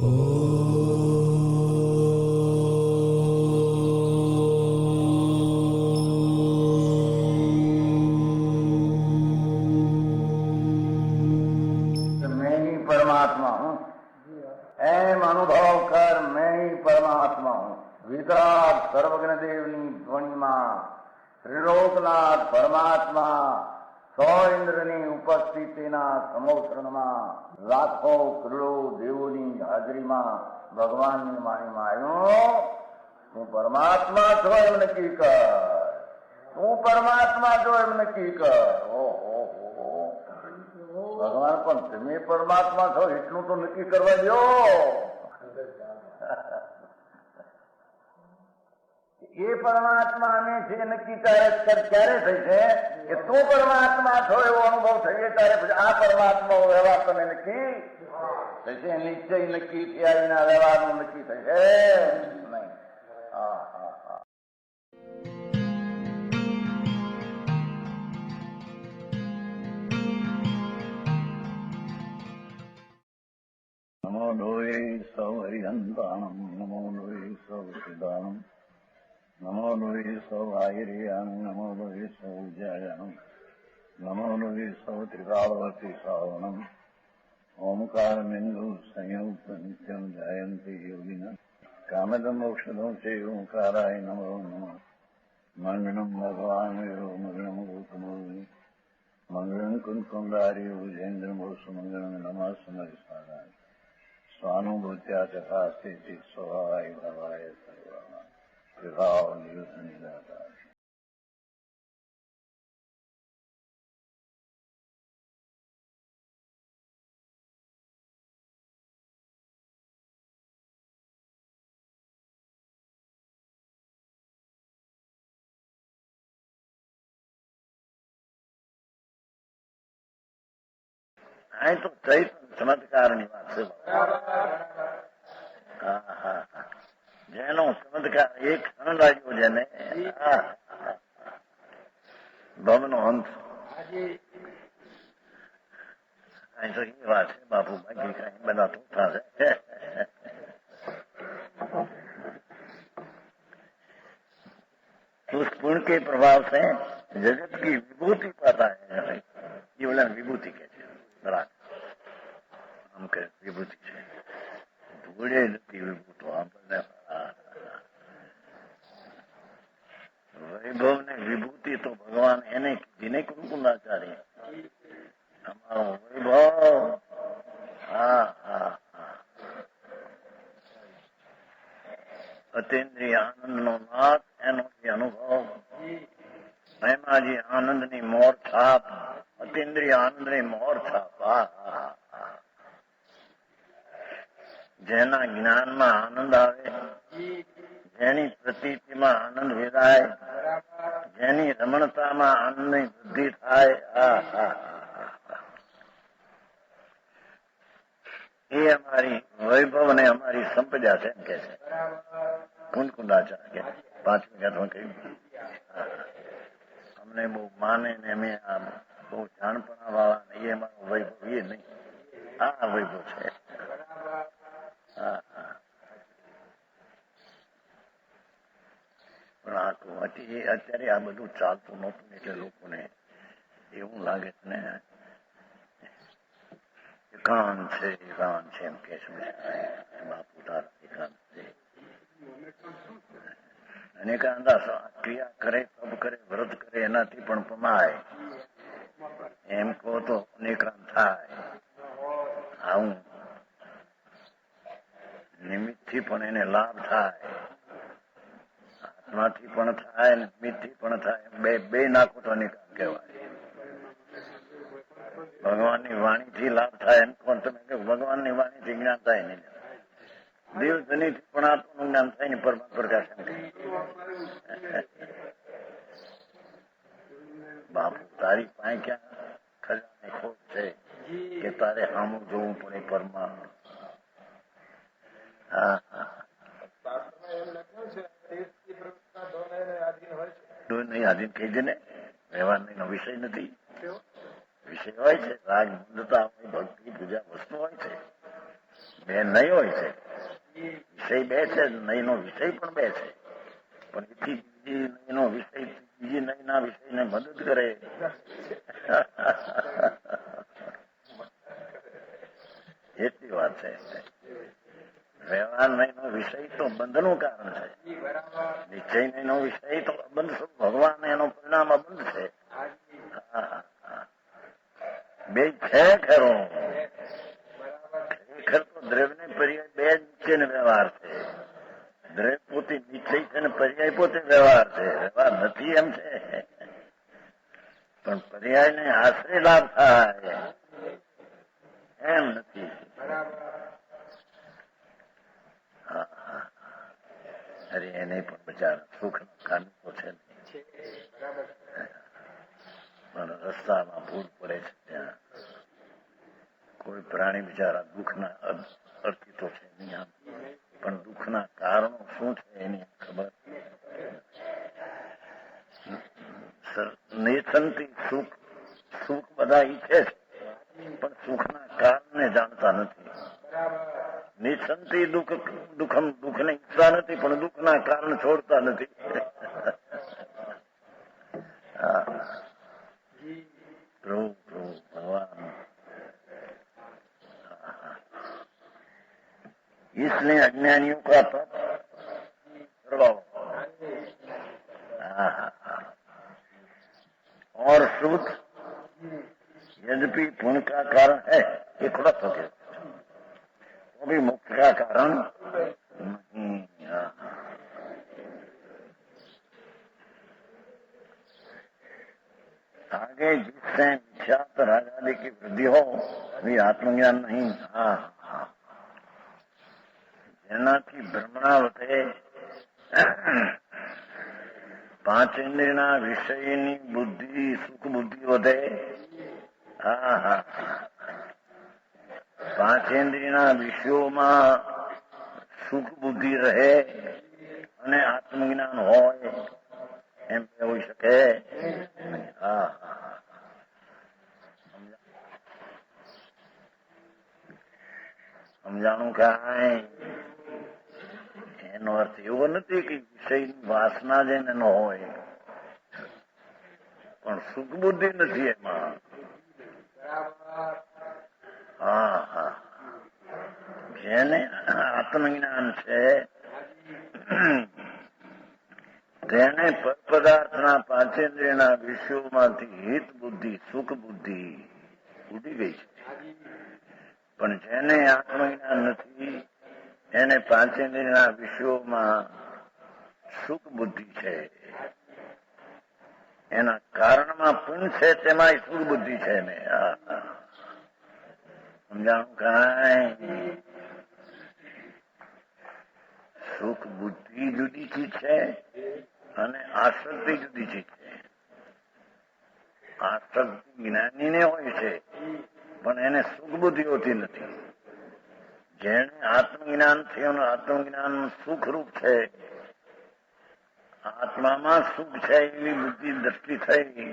मैं ही परमात्मा हूँ, एम अनुभव कर मैं ही परमात्मा हूँ। वितराग सर्वज्ञ देवनी ध्वनिमा ત્રિલોકનાથ પરમાત્મા સો ઇન્દ્રની ઉપસ્થિતિના સમોત્રણમાં લાખો કરોડો દેવોની હાજરીમાં ભગવાનની વાણીમાં આવ્યો, તું પરમાત્મા છો એમ નક્કી કર, તું પરમાત્મા છો એમ નક્કી કર. ઓહો, ભગવાન પણ તમે પરમાત્મા છો એટલું તો નક્કી કરવા દો. એ પરમાત્માને છે નક્કી ક્યારે થઈ છે કે તું પરમાત્મા છો એવો અનુભવ થઈએ ત્યારે પછી આ પરમાત્મા વ્યવહાર તને નક્કી થશે. નિશ્ચય નક્કી થયા વિના વ્યવહારનું નક્કી થશે નહીં. હા હા હા. નમો લોહે સૌ હરિહંતાણમ, નમો લોહે સૌ સિદ્ધાણમ, નમો લોહે સૌ આયર્યાણમ, નમો લોહે સૌ જયાણમ, નમો લોહે સૌ ત્રિકાળવતી શ્રાવણમ. ઓમકાર બિંદુ સંયુક્ત નિત્યમ જયંતી યોગિના કામદમ ઔષધમ છે ઓંકારાય નમો નમઃ. મંગળમ ભગવાન વિરો મંગળમ ગૌતમોર્મિ મંગળમ કુંકુંડારી ભુજેન્દ્ર મોસુ મંગળમ નમઃ સમરિસારાય સ્વાનુભૂત્યા તથા સ્થિતિ સ્વભાવાય ભવાય સર્વમાં વિભાવ નિયુદ્ધ નિરાકાર. અહીં તો કઈ ચમત્કારની વાત છે. હા હા, જેનો ચમત્કાર એક ક્ષણ લાગ્યો જેને ભવનો અંત. અહીં તો એ વાત છે બાપુ, બાકી કઈ બધા તોફા છે. उस गुण के प्रभाव से जगत की विभूति पाता है. ये बोला विभूति कहते हैं. बराबर हम कह विभूति છે, ધૂળે નથી વિભૂતો આપણને. વૈભવ ને વિભૂતિ તો ભગવાન એને કીધી કુંકુંદાચાર્ય. અમારો વૈભવ. હા હા હા. અતિન્દ્રિય આનંદ નો નાથ એનો જે અનુભવ, એમાં જે આનંદ ની મોર છાપ, અતિન્દ્રિય આનંદ ની મોર છાપ. જેના જ્ઞાનમાં આનંદ આવે, જેની પ્રતીતિમાં આનંદ વેરાય, જેની રમણતામાં આનંદની વૃદ્ધિ થાય, એ અમારી વૈભવ અને અમારી સંપદા છે એમ કે છે કુંદકુંદાચાર્ય. 5 મિનિટમાં કહ્યું. અમને બહુ માને ને અમે આ બહુ જાણપણા વાળા નહીં, અમારો વૈભવ એ નહીં, આ વૈભવ છે. પણ આ તો અત્યારે આ બધું ચાલતું નહોતું એટલે લોકોને એવું લાગે છે ને એકાંત છે એમ કે છે બાપુ તારા એકાંત છે. અને ક્રિયા કરે, તપ કરે, વ્રત કરે એનાથી પણ પમાય એમ કહો તો અનેકાંત થાય. આવું નિમિત્ત થી પણ એને લાભ થાય, આત્માથી પણ થાય, નિમિત્ત થી પણ થાય. બે નાખો તો અનેકાંત કહેવાય. ભગવાનની વાણી થી લાભ થાય એમ પણ તમે કહો, ભગવાનની વાણી થી જ્ઞાન થાય નહીં. દેવધની થી પણ આત્માનું જ્ઞાન થાય ને પરમ પ્રકાશ એમ કહે. બાપુ તારી પાસે ક્યાં ખજાને ખોટ છે કે તારે સામું જોવું પડે પરમા. હા હા, નહીં આધીન કહી દે ને, વ્યવહાર નો વિષય નથી. વિષય હોય છે, રાગ બંધતા હોય, ભક્તિ પૂજા વસ્તુ હોય છે. બે નહીં હોય છે, વિષય બે છે, નહીં નો વિષય પણ બે છે, પણ એથી બીજી નહીં નો વિષય બીજી નહીં ના વિષયને મદદ કરે. એટલી વાત છે. વ્યવહાર નહીં નો વિષય તો બંધનું કારણ છે, નિશ્ચય નહીં નો વિષય તો અબંધ ભગવાન એનો પરિણામ અબંધ છે. બે છે ખરો, ખરેખર તો દ્રવ્ય ને પર્યાય બે નિશ્ચય ને વ્યવહાર છે. દ્રવ્ય પોતે નિશ્ચય છે ને પર્યાય પોતે વ્યવહાર છે. વ્યવહાર નથી એમ છે, પણ પર્યાય ને આશરે લાભ થાય એમ નથી. અરે એને પણ બચારા સુખ કાનકો છે પણ રસ્તામાં ભૂલ પડે છે. ત્યાં કોઈ પ્રાણી બિચારા દુઃખના અર્પિતો છે નહીં, પણ દુઃખના કારણો શું છે એની ખબર. નિસંતી સુખ સુખ બધા ઈચ્છે છે, પણ સુખના કારણને જાણતા નથી. નિસંતી દુઃખને ઈચ્છતા નથી, પણ દુઃખના કારણ છોડતા નથી. પ્રભુ પ્રભુ ભગવાન. इसलिए अज्ञानियों का तप और सुख यद्यपि पुण्य का कारण है, ये थोड़ा सा वो भी मुक्त का कारण नहीं. आगे जिससे मिथ्यात्व राजादि की वृद्धि हो भी आत्मज्ञान नहीं. જેનાથી ભ્રમણા વધે, પાંચ ઇન્દ્રિયના વિષયની બુદ્ધિ સુખ બુદ્ધિ વધે. પાંચ ઇન્દ્રિયના વિષયોમાં સુખ બુદ્ધિ રહે અને આત્મજ્ઞાન હોય એમ હોઈ શકે. સમજાણું કાંઈ? એનો અર્થ એવો નથી કે વિષયની વાસના જેને ન હોય, પણ સુખ બુદ્ધિ નથી એમાં. જેને આત્મજ્ઞાન છે તેને પદાર્થના પાંચેન્દ્રિયના વિષયોમાંથી હિત બુદ્ધિ સુખ બુદ્ધિ ઉડી ગઈ છે. પણ જેને આત્મજ્ઞાન નથી એને પાંચેન્દ્રિયના વિષયોમાં સુખ બુદ્ધિ છે. એના કારણમાં પુણ્ય છે, તેમાં સુખ બુદ્ધિ છે ને. સમજાણું કાંઈ? સુખ બુદ્ધિ જુદી ચીજ છે અને આસક્તિ જુદી ચીજ છે. આસક્તિ જ્ઞાનીને હોય છે, પણ એને સુખ બુદ્ધિ હોતી નથી. જેને આત્મજ્ઞાન થયું, આત્મજ્ઞાન સુખરૂપ છે, આત્મામાં સુખ છે એવી બુદ્ધિ દ્રષ્ટિ થઈ,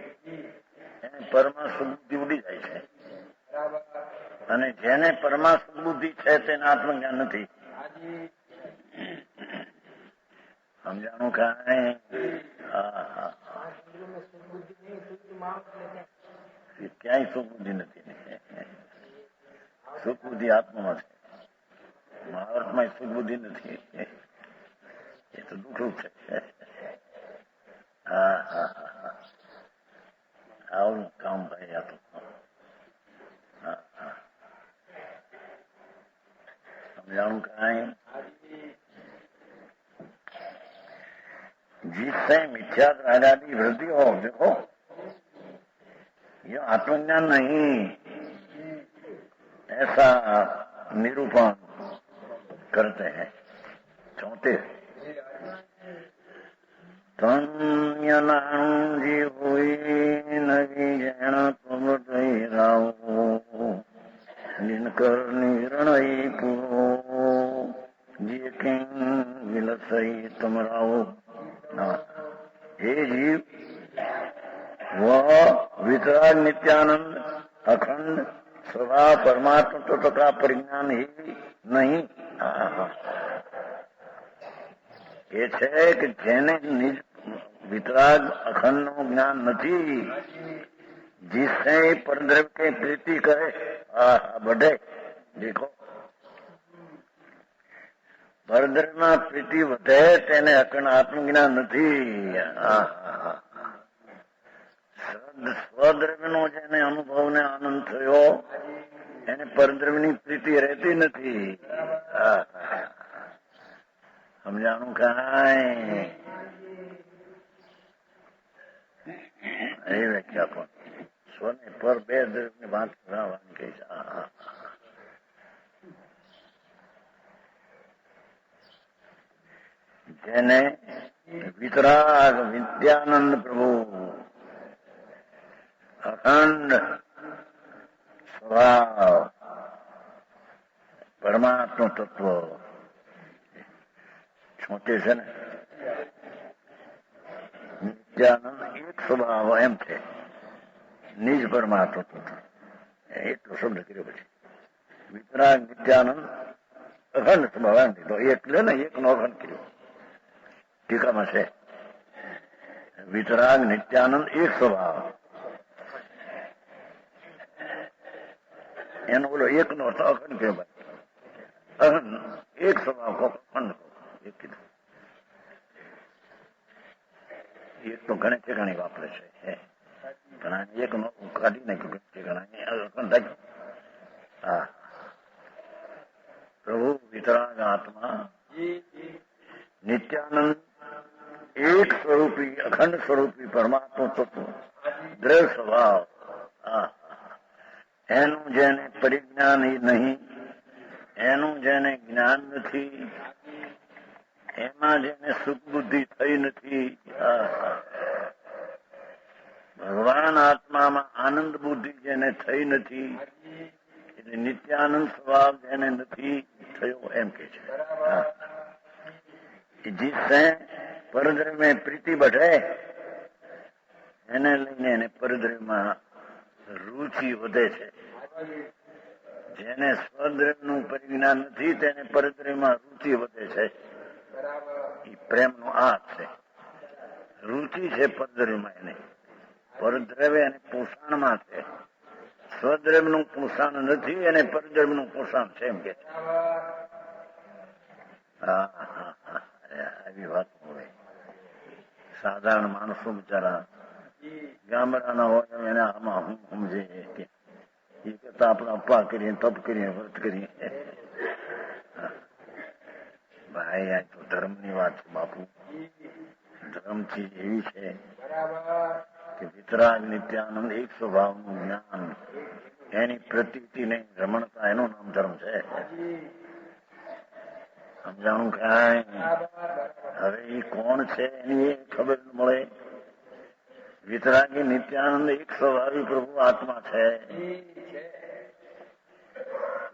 એને પરમા સુખ બુદ્ધિ ઉડી જાય છે. અને જેને પરમા સુખ બુદ્ધિ છે તેને આત્મજ્ઞાન નથી. સમજાણું કાંઈ? ક્યાંય સુખ બુદ્ધિ નથી. સુખ બુદ્ધિ આત્મામાં છે, મહાભારતમાં સુખ બુદ્ધિ નથી. એ તો દુઃખરૂપ છે. આવું કામ ભાઈ આ તો. समझाऊं कहाँ जिससे मिथ्या आजादी वृद्धि हो. देखो ये आत्मज्ञान नहीं, ऐसा निरूपण करते हैं. 34 जी हुई नवी जैन तुम राव जिनकर निर्णय पूरो जी विलसई तुम राव. हे जीव वह वितराग नित्यानंद अखंड स्वभाव परमात्मा तत्व का परिज्ञान ही नहीं। એ છે કે જેને નિજ વિતરાગ અખંડનું જ્ઞાન નથી, जिससे परद्रव्य के प्रीति करे बढ़े। देखो પરદ્રવ્યમાં પ્રીતિ વધે તેને અખંડ આત્મજ્ઞાન નથી। સ્વદ્રવ્યનો જેને અનુભવને આનંદ થયો એને પરદ્રવ્યની પ્રીતિ રહેતી નથી। સમજાણું કાંઈ? એ વ્યાખ્યા પણ સ્વને પર બે દ્રવ્યની વાત કરાવવાની કહી છે। જેને વિતરાગ વિદ્યાનંદ પ્રભુ અખંડ સ્વભાવ પરમાત્મા તત્વ છોટે છે ને નિત્યાનંદ એક સ્વભાવ એમ છે, નિજ પરમાત્મા તત્વ એટલો શબ્દ કર્યો। પછી વિતરાગ નિત્યાનંદ અખંડ સ્વભાવ એમ કીધો, એટલે ને એક નો અખંડ કર્યો। ટીકામાં છે વિતરાગ નિત્યાનંદ એક સ્વભાવ, એનો બોલો એક નો અર્થ અખંડ કહેવાય। અખંડ એક સ્વભાવ કહો, અખંડ કહો, એક કીધું। એક તો ઘણે ઠેકાણી વાપરે છે, ઘણા એક નો કાઢી નાખ્યું, ઠેકાણા અખંડ રાખ્યું। હા, પ્રભુ વિતરાગ આત્મા નિત્યાનંદ એક સ્વરૂપી અખંડ સ્વરૂપી પરમાત્મા તત્વ દ્રવ્ય સ્વભાવ, એનું જેને પરિજ્ઞાન નહીં, એનું જેને જ્ઞાન નથી, એમાં જેને સુખ બુદ્ધિ થઈ નથી, ભગવાન આત્મામાં આનંદ બુદ્ધિ જેને થઈ નથી, એટલે નિત્યાનંદ સ્વભાવ જેને નથી થયો એમ કે છે। जिससे परद्रव्य में प्रीति बढ़े એને લઈને એને પરદ્રવ્યમાં રુચિ વધે છે। જેને સ્વદ્રવ્યનું પરિજ્ઞાન નથી તેને પરદ્રવ્યમાં રુચિ વધે છે। એ પ્રેમનો આ છે, રુચિ છે પરદ્રવ્યમાં, એને પરદ્રવ્ય અને પોષણમાં છે। સ્વદ્રવ્યનું પોષણ નથી અને પરદ્રવ્યનું પોષણ છે એમ કે છે। આવી વાત હોય। સાધારણ માણસો બિચારા ગામડાના હોય એને આમાં હું સમજે કે એ કરતા આપણે અપા કરીએ, તપ કરીએ, વ્રત કરીએ। ભાઈ આ તો ધર્મની વાત છે બાપુ। ધર્મ ચીજ એવી છે કે વિતરાગ નિત્યાનંદ એક સ્વભાવનું જ્ઞાન, એની પ્રતીતિ નહીં, રમણતા, એનું નામ ધર્મ છે। સમજાણું કાંઈ? હવે એ કોણ છે એની એ ખબર ન મળે। વિતરાગી નિત્યાનંદ એક સ્વભાવી પ્રભુ આત્મા છે।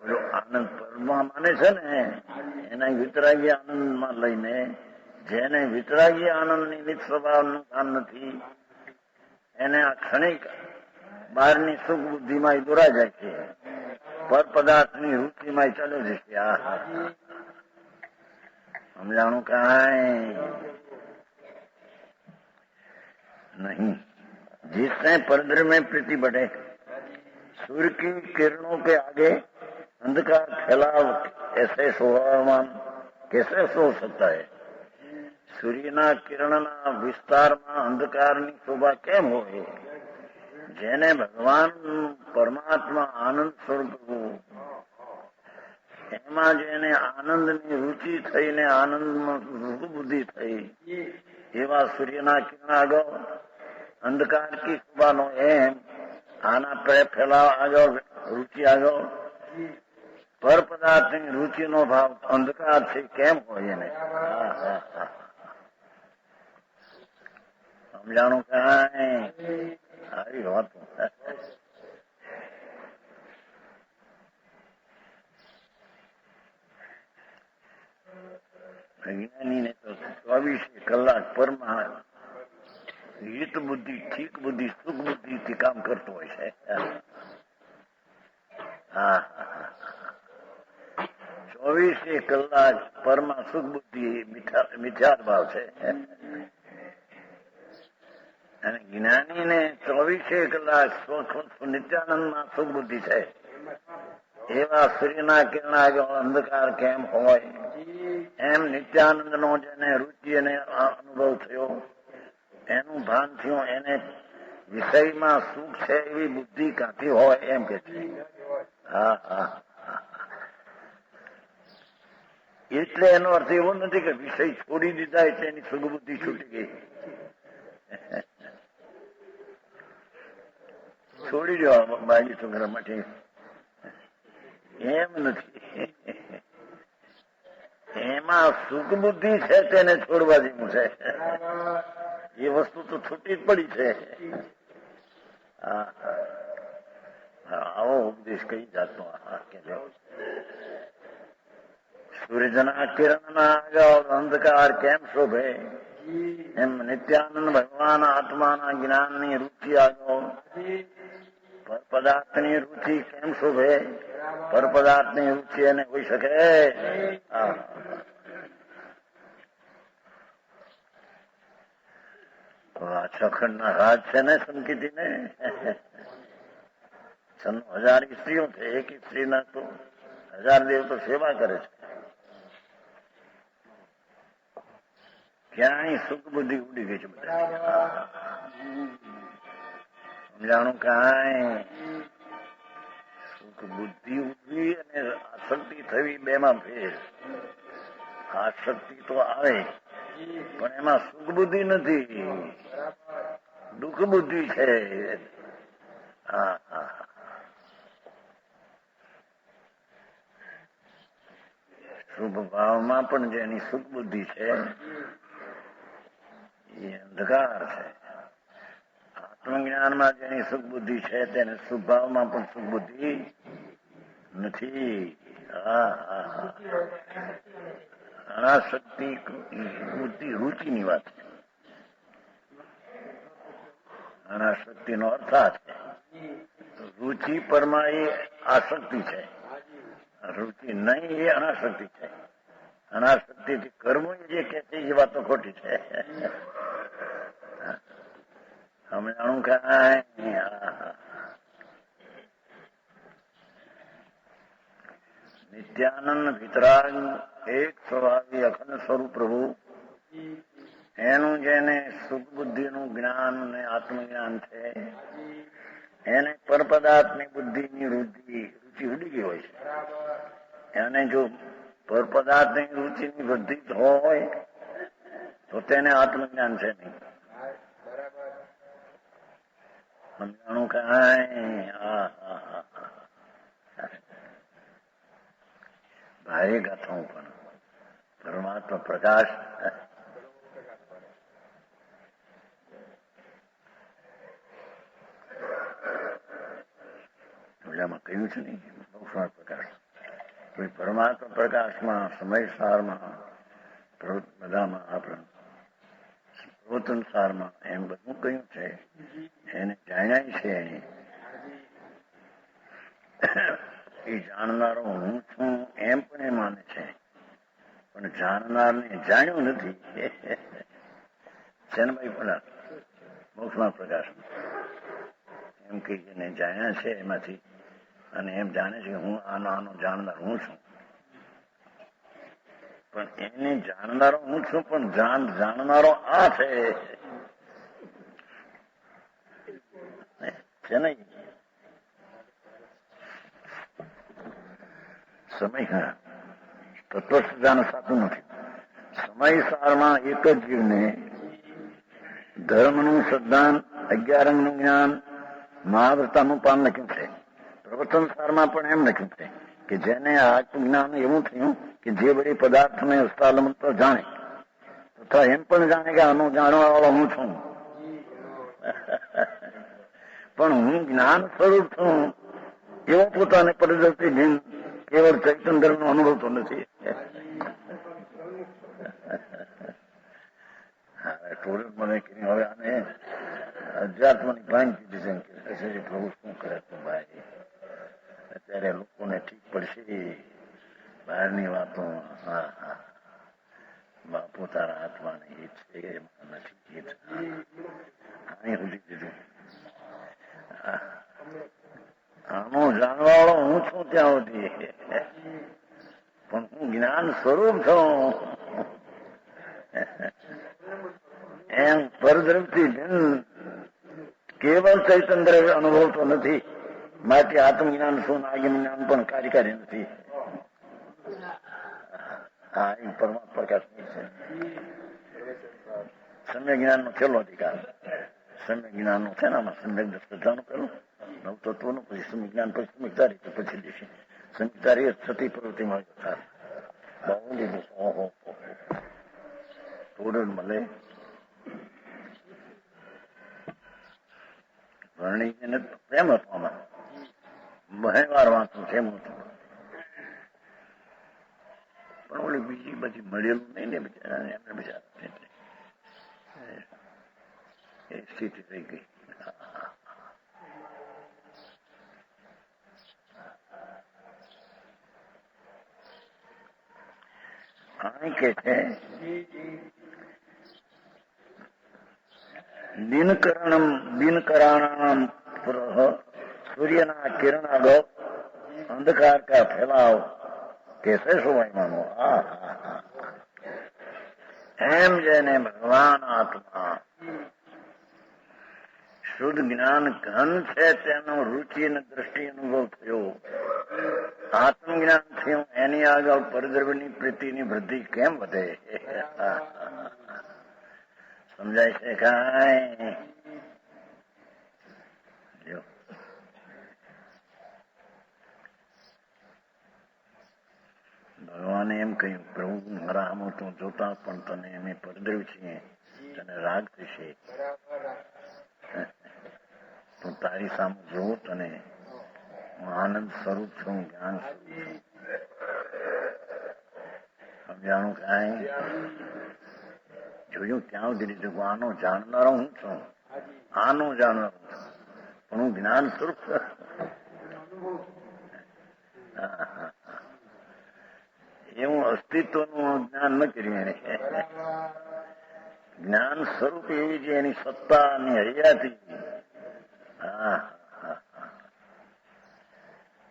જો આનંદ પરમા માને છે ને એના વિતરાગી આનંદમાં લઈને, જેને વિતરાગી આનંદની નિજ સ્વભાવનું કામ નથી એને આ ક્ષણિક બહારની સુખ બુદ્ધિમાં દોરા જાય છે, પર પદાર્થની રુચિમાં ચાલ્યો જશે। समझाणु कांई नहीं। जिससे परद्रव्य में प्रीति बढ़े, सूर्य की किरणों के आगे अंधकार फैला ऐसे शोभामान कैसे सो सकता है? સૂર્યના કિરણના વિસ્તારમાં અંધકારની શોભા કેમ હોય? જેને ભગવાન પરમાત્મા આનંદ સ્વરૂપ એમાં જેને આનંદની રુચિ થઈને આનંદમાં બુદ્ધિ થઈ, એવા સૂર્યના કિરણ આગળ અંધકાર કી શોભાનો એમ આના ફેલાવ આગળ રુચિ આગળ પર પદાર્થની રુચિનો ભાવ અંધકાર છે કેમ હોય એને? સમજાણું કાંઈ? આવી વાત વિજ્ઞાનીને તો 24 કલાક પરમાં હિત બુદ્ધિ, ઠીક બુદ્ધિ, સુખ બુદ્ધિથી કામ કરતો હોય છે। હા, 24 કલાક પરમાં સુખ બુદ્ધિ મિથ્યાર ભાવ છે. અને જ્ઞાનીને 24 કલાક નિત્યાનંદમાં સુખ બુદ્ધિ છે. એવા સૂર્યના કિરણ આગળ અંધકાર કેમ હોય એમ નિત્યાનંદ નો જેને રુચિ અને અનુભવ થયો એનું ભાન થયું, એને વિષયમાં સુખ છે એવી બુદ્ધિ કાંથી હોય એમ કે છે. હા હા, એટલે એનો અર્થ એવો નથી કે વિષય છોડી દીધા એટલે એની સુખ બુદ્ધિ છૂટી ગઈ. છોડી દો બાજી છોકરા માટે, એમ નથી. એમાં સુખ બુદ્ધિ છે તેને છોડવા જેવું છે. એ વસ્તુ તો છૂટી જ પડી છે. આવો ઉપદેશ કઈ જાતનો કે સૂર્યના કિરણના આગળ અંધકાર કેમ શોભે એમ નિત્યાનંદ ભગવાન આત્માના જ્ઞાનની રુચિ આગળ પદાર્થની રુચિ કેમ શોભે? પર પદાર્થની રુચિ એને હોઈ શકે? છખંડના રાજ છે ને સંકિતીને. 1000 સ્ત્રીઓ છે, એક સ્ત્રીના તો 1000 દેવ તો સેવા કરે છે. ક્યાંય સુખ બુદ્ધિ ઉડી ગઈ છે બધા. સમજાણું? કાંઈ સુખ બુદ્ધિ ઉડવી અને આસક્તિ થવી બેમાં ફેર. આસક્તિ તો આવે પણ એમાં સુખ બુદ્ધિ નથી, દુઃખ બુદ્ધિ છે. હા હા, શુભ ભાવમાં પણ જેની સુખ બુદ્ધિ છે એ અંધકાર છે. આત્મજ્ઞાનમાં જેની સુખ બુદ્ધિ છે તેને શુભ ભાવમાં પણ સુખ બુદ્ધિ નથી. હા હા હા, અનાશક્તિ બુદ્ધિ રુચિની વાત છે. અનાશક્તિ નો અર્થ આ છે, રુચિ પરમાં એ આસક્તિ છે, રુચિ નહીં એ અનાશક્તિ છે. અનાશક્તિથી કર્મો જે કે છે એ વાતો ખોટી છે. સમજાણું? કાંઈ નિત્યાનંદ વિતરાગ એક સ્વભાવી અખંડ સ્વરૂપ પ્રભુ એનું જેને સુખ બુદ્ધિનું જ્ઞાન અને આત્મજ્ઞાન છે એને પરપદાર્થની બુદ્ધિની રુચિ ઉડી ગઈ હોય છે. એને જો પરપદાર્થની રુચિની વૃદ્ધિ હોય તો તેને આત્મજ્ઞાન છે નહીં. સમજાણું? કાંઈ ભારે ગાથાઓ પણ પરમાત્મા પ્રકાશ ઓલામાં કહ્યું છે નહીં, મોક્ષમાં પ્રકાશ. પરમાત્મા પ્રકાશમાં સમય સારમાં બધામાં આપણે પ્રવચન સારમાં એમ બધું કહ્યું છે. એને જાણ્યા છે એ જાણનારો હું છું એમ પણ એ માને છે, પણ જાણનારને જાણ્યું નથી. છે ને ભાઈ? પેલા મોક્ષમાં પ્રકાશ એમ કે જેને જાણ્યા છે એમાંથી અને એમ જાણે છે હું આનો જાણનાર હું છું, પણ એને જાણનારો હું છું પણ જાણનારો આ છે નહીં. સમય તત્વજ્ઞાન સાચું નથી. સમય સારમાં એક જ જીવને ધર્મનું શ્રદ્ધાન, 11 અંગનું જ્ઞાન, મહાવ્રતાનું પાન લખ્યું છે. પ્રવચન સારમાં પણ એમ લખ્યું છે કે જેને આત્મજ્ઞાન એવું થયું કે જે બધી પદાર્થને હસ્તાલમંત્ર જાણે તથા એમ પણ જાણે કે આનું જાણવા વાળો હું છું, પણ હું જ્ઞાન સ્વરૂપ છું એવો પોતાને પરિદર્શી ભીમ કેવળ ચૈતન્ય નો અનુભવ તો નથી. મને હવે આને અધ્યાત્મની ક્રાંતિ પ્રભુ શું કરે ભાઈ? ત્યારે લોકોને ઠીક પડશે બહારની વાતો. હા હા, બાપુ તારા હાથમાં એ છે નથી અહીં સુધી દીધું. આનું જાણવા વાળો હું છું ત્યાં સુધી, પણ હું જ્ઞાન સ્વરૂપ છું એમ પરદ્રવથી ભિન્ન કેવલ ચૈતન્ય દ્રવ્ય અનુભવતો નથી. માટે આત્મજ્ઞાન શું આગમ જ્ઞાન પણ કાર્યકારી નથી. હા, એ પરમાત્મા પ્રકાશ છે. સમ્ય જ્ઞાન નો છેલ્લો અધિકાર. સમ્ય જ્ઞાન નો છે ને આમાં સમ્યક શ્રદ્ધાનું પેલું નવતત્વનું, પછી સમ્યજ્ઞાન, પછી સમ્યકતારી, પછી દેશે સમ્યકતારી સતી પ્રવૃત્તિમાં બહુ લીધું. ઓહો, થોડું મળે વર્ણિને પ્રેમ હતો આમાં. બહે વાર વાંચું છે હું, પણ ઓલી બીજી બધી મળેલું નહીં ને બિચારા, એમને બિચારા એ સ્થિતિ થઈ ગઈ. આને કે છે દિનકરાણામ સૂર્યના કિરણ આગળ અંધકાર કા ફેલાવ કેસે સમયમાંનો. એમ જેને ભગવાન આત્મા શુદ્ધ જ્ઞાન ઘન છે તેનો રુચિ અને દ્રષ્ટિ અનુભવ થયો. આત્મજ્ઞાન થયું એની આગળ પરદ્રવ્યની પ્રીતિની વૃદ્ધિ કેમ વધે? સમજાય છે કાંઈ? ભગવાને એમ કહ્યું, પ્રભુ મારા આમ તું જોતા પણ તને અમે પરદ્રવ્ય છીએ, તને રાગ થશે. તું તારી સામે જોઉં તને હું આનંદ સ્વરૂપ છું, જ્ઞાન સ્વરૂપ છું. સમજાણું કાંઈ? જોયું ત્યાં સુધી લીધું. આનો જાણનારો હું છું, આનો જાણનારો છું, પણ હું જ્ઞાન સ્વરૂપ છું. એવું અસ્તિત્વનું જ્ઞાન ન કર્યું એને. જ્ઞાન સ્વરૂપ એવી છે એની સત્તા ની હૈયાથી.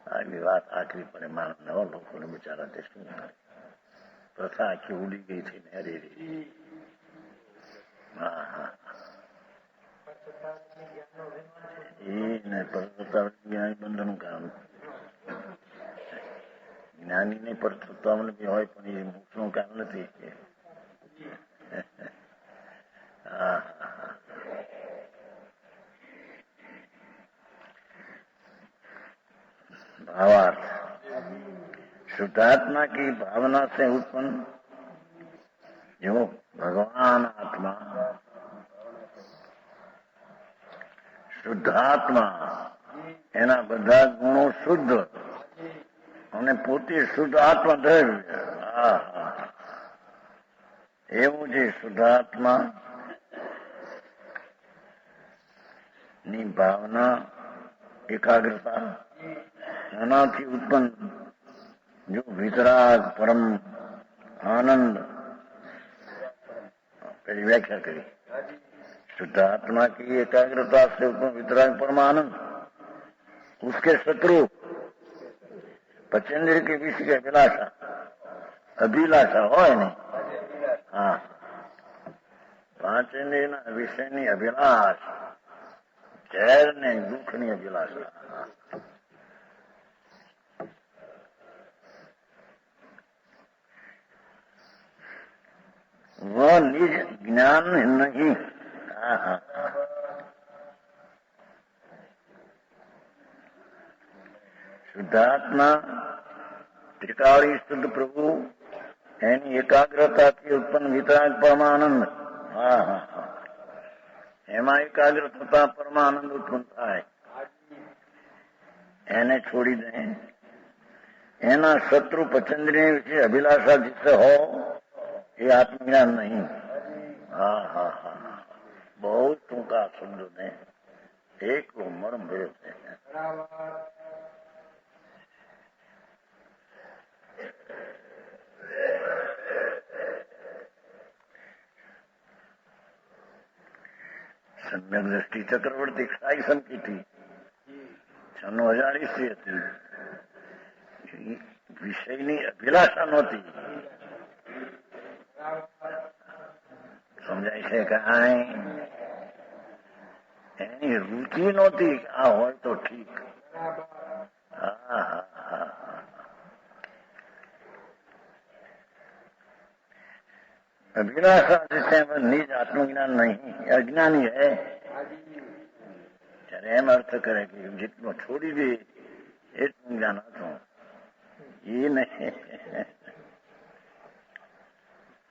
આવી વાત આખરી પડે માનવ નવા લોકોને બિચારા તે શું થાય? પ્રથા આખી ઉડી ગઈ છે ને. અરે રે, એને જ્ઞાની બંધનું કારણ. જ્ઞાની ને પરસત્તાવન બી હોય પણ એ મોક્ષ નું કારણ નથી. भावार्थ शुद्धात्मा की भावना से उत्पन्न जो भगवान आत्मा, શુદ્ધાત્મા એના બધા ગુણો શુદ્ધ અને પોતે શુદ્ધ આત્મા દ્રવ્ય. એવું છે શુદ્ધાત્મા ની ભાવના, એકાગ્રતા, એનાથી ઉત્પન્ન જો વિતરાગ, પરમ આનંદ. પેલી વ્યાખ્યા કરી, शुद्ध आत्मा की एकाग्रता से उत्पन्न वितराग परमानंद, उसके शत्रु पचेंद्र के विषय की अभिलाषा, अभिलाषा हो नहीं. हाँ, પાંચેન્દ્રિય ના વિષયની અભિલાષ, ઝેર ને દુઃખની અભિલાષા. वह निज ज्ञान नहीं. શુદ્ધાત્મા ત્રિકાળી શુદ્ધ પ્રભુ એની એકાગ્રતાથી ઉત્પન્ન વિતરાગ પરમાનંદ. એમાં એકાગ્ર થતા પરમાનંદ ઉત્પન્ન થાય. એને છોડી દે. એના શત્રુ પચંદ્રી વિશે અભિલાષા જીતે હો એ આત્મજ્ઞાન નહીં. બહુ ટૂંકા શબ્દો ને એકલો મર્મ ભર્યો છે. સમ્યક દ્રષ્ટિ ચક્રવર્તી ક્ષાય સંકિતી 96,000 ઈસવી હતી. વિષયની અભિલાષા નહોતી. સમજાય છે કાંઈ? એની રુચિ નહોતી. આ હોય તો ઠીક. अभिलाषा जिससे निज आत्मज्ञान नहीं, अज्ञानी है. ત્યારે એમ અર્થ કરે કે જેટલો છોડી દે એટલું જ્ઞાન હતું. એ નહીં.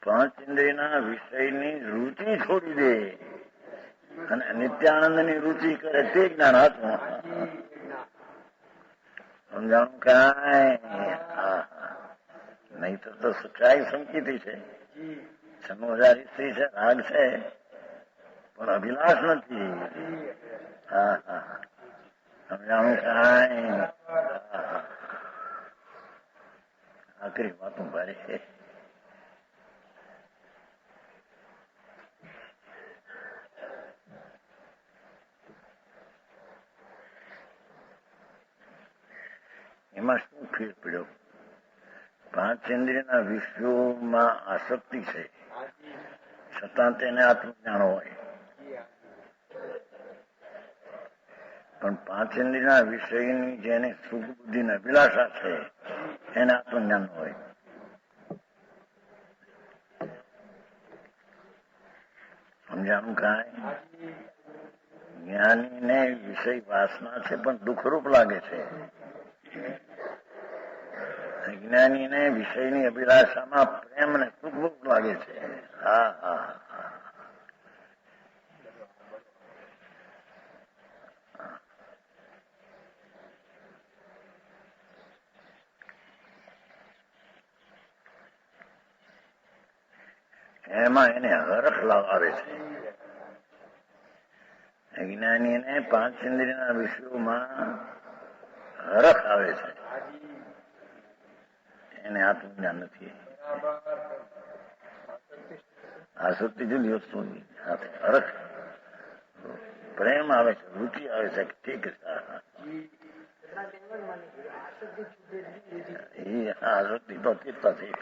5 ઇન્દ્રિયના વિષયની રુચિ છોડી દે અને નિત્યાનંદની રુચિ કરે તે જ્ઞાન હતું. સમજાણું કાંઈ? નહીં તો સચ્ચાઈ સંકિતી છે. 96,000 ઈસવી છે, રાગ છે, પણ અભિલાષ નથી. સમજાણું કાંઈ? આખરી વાતું ભારે. એમાં શું ફેર પડ્યો? 5 ઇન્દ્રિયના વિષયોમાં આસક્તિ છે, છતાં તેને આત્મજ્ઞાન હોય. પણ 5 ઇન્દ્રિયના વિષયની જેને સુખ બુદ્ધિની અભિલાષા છે એને આત્મજ્ઞાન હોય. સમજાણું કાંઈ? જ્ઞાનીને વિષય વાસના છે પણ દુઃખરૂપ લાગે છે. જ્ઞાનીને વિષયની અભિલાષામાં પ્રેમ ને સુખ લાગે છે. એમાં એને હરખ આવે છે. જ્ઞાનીને 5 ઇન્દ્રિયના વિષયોમાં હરખ આવે છે. એને આત્મજ્ઞાન નથી. આસક્તિ જુદી વસ્તુ હરખ પ્રેમ આવે છે, રુચિ આવે છે. ઠીક છે. આસક્તિ તો તીર્થ થઈ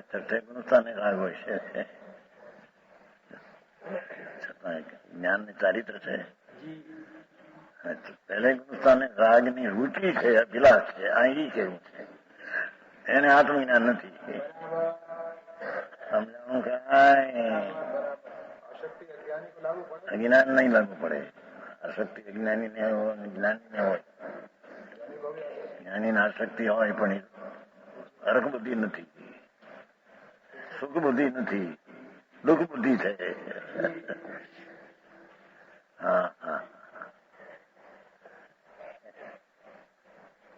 છઠ્ઠે ગુણસ્થાને રાગ હોય છે, છતાં જ્ઞાન ની ચારિત્ર છે. પહેલે ગુણસ્થાને રાગની રુચિ છે, અભિલાષ છે. અહીં કેવું છે? એને આત્મજ્ઞાન નથી. સમજાણું કાંઈ? અજ્ઞાન નહીં લાગુ પડે. આસક્તિ અજ્ઞાની ને હોય, જ્ઞાની ને હોય. જ્ઞાની ને આસક્તિ હોય પણ હરખ બુદ્ધિ નથી, સુખ બુદ્ધિ નથી, દુઃખ બુદ્ધિ છે.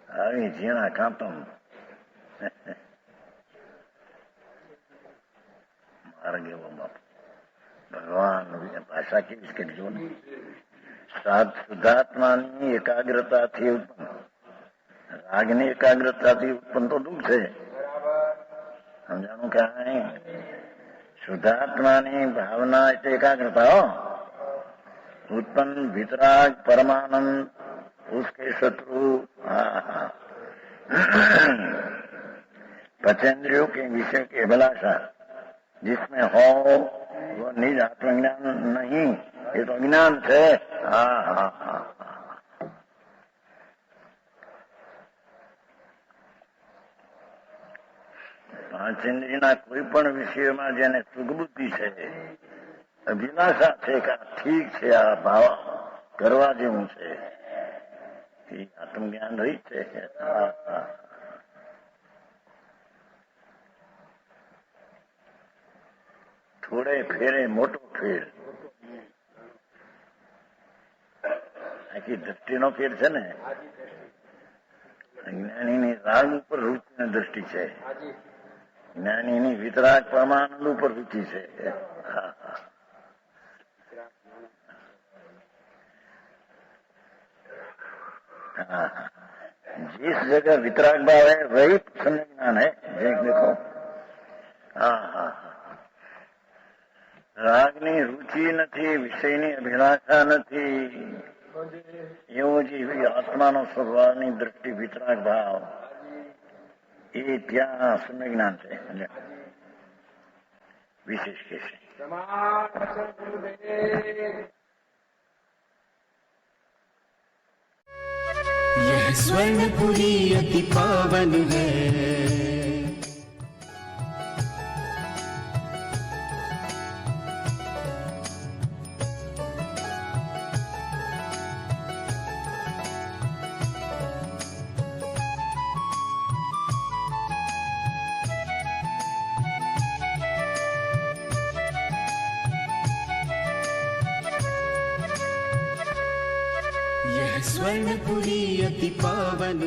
આવી ઝીણા કાંતમ માર્ગ એવો બાપુ. ભગવાન ભાષા કેવી કે જો ને, શુદ્ધાત્માની એકાગ્રતાથી ઉત્પન્ન, રાગની એકાગ્રતાથી ઉત્પન્ન તો દુઃખ છે. સમજાણું કાંઈ? શુદ્ધાત્માની ભાવના એટલે એકાગ્રતા ઉત્પન્ન વિતરાગ પરમાનંદ उसके शत्रु पंचेंद्रियों के विषय की अभिलाषा जिसमें हो वो निज आत्मज्ञान नहीं, ये तो ज्ञान है. પાંચ ઇન્દ્રિયના કોઈ પણ વિષયમાં જેને સુખબુદ્ધિ છે, અભિલાષા છે કે ઠીક છે, આ ભાવ કરવા જેવું છે, એ આત્મજ્ઞાન રહી છે. થોડે ફેરે મોટો ફેર. આખી દ્રષ્ટિનો ફેર છે ને. જ્ઞાનીની રાગ ઉપર રુચિની દ્રષ્ટિ છે, જ્ઞાનીની વિતરાગ પરમાનંદ ઉપર રુચિ છે. जिस जगह वितराग भाव है वही प्रसन्न ज्ञान है. देखो રાગની રુચિ નથી, વિષયની અભિલાષા નથી, એવો જે આત્માનો સ્વભાવની દ્રષ્ટિ વિતરાગ ભાવ, એ ત્યાં શૂન્ય જ્ઞાન છે. વિશેષ કે છે यह स्वर्णपुरी अति पावन है. यह स्वर्णपुरी अति पावन